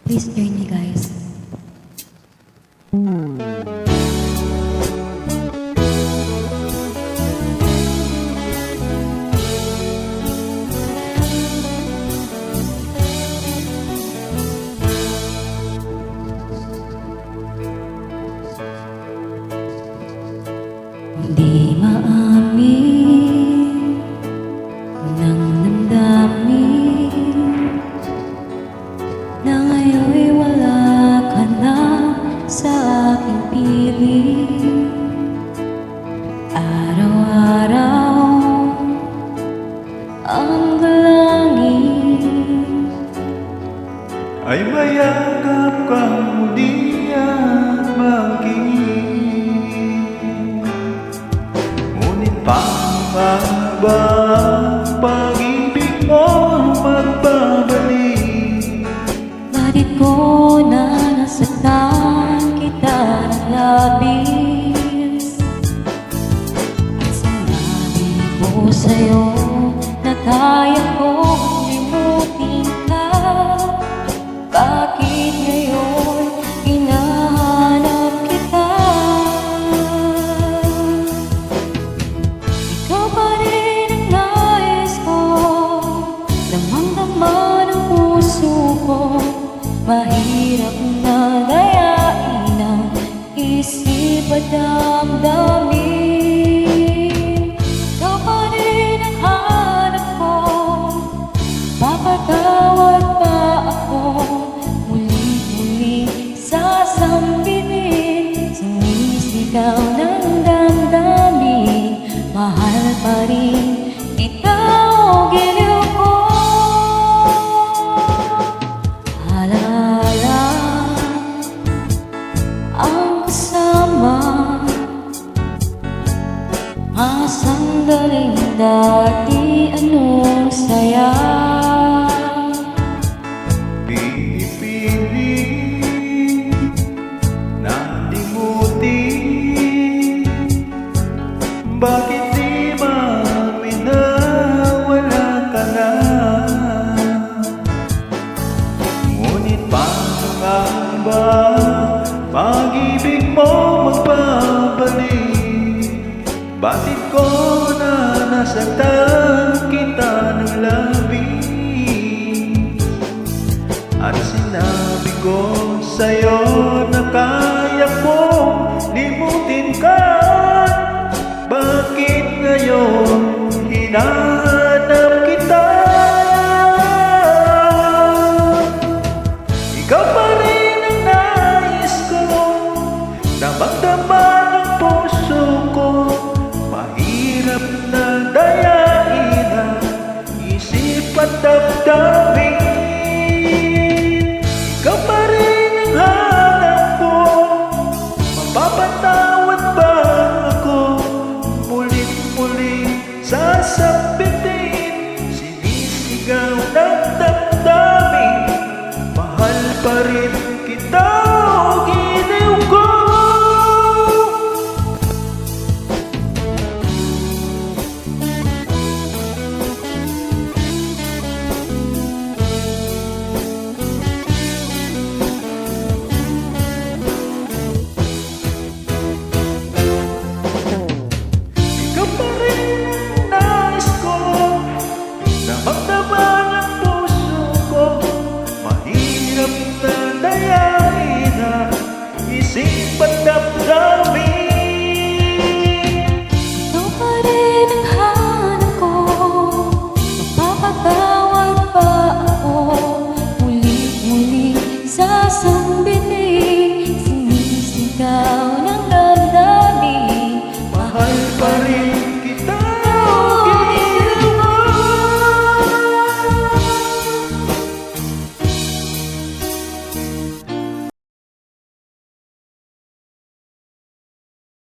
Please join me, guys. Hindi maamin ng damdamin na ngayon'y wala ka na sa aking piling. Araw-araw ang dalangin ay mayagap kang muli at maging. Ngunit pangamba ang pag-ibig mo magbabalik. Bakit ko na nasaktan kita ng labis? At sinabi ko sa'yo na kaya kong limutin ka. Bakit ngayon hinahanap kita? Ikaw pa rin ang nais ko, damang-dama ng puso ko. Mahirap na gayain ang isip at damdamin. Ikaw pa rin ang hanap ko, papatawad pa ako. Muli-muli sasambitin, sumisigaw ng damdamin. Mahal pa rin ikaw, giliw ko. Alala ang kasama, mga sandaling dati anong saya. Pinipilit na limutin. Bakit di maamin na wala ka na? Ngunit pangamba pag-ibig mo magbabalik. Bakit ko na nasaktan kita ng labis? At sinabi ko sa'yo na kaya kong limutin ka. Bakit ngayon hinahanap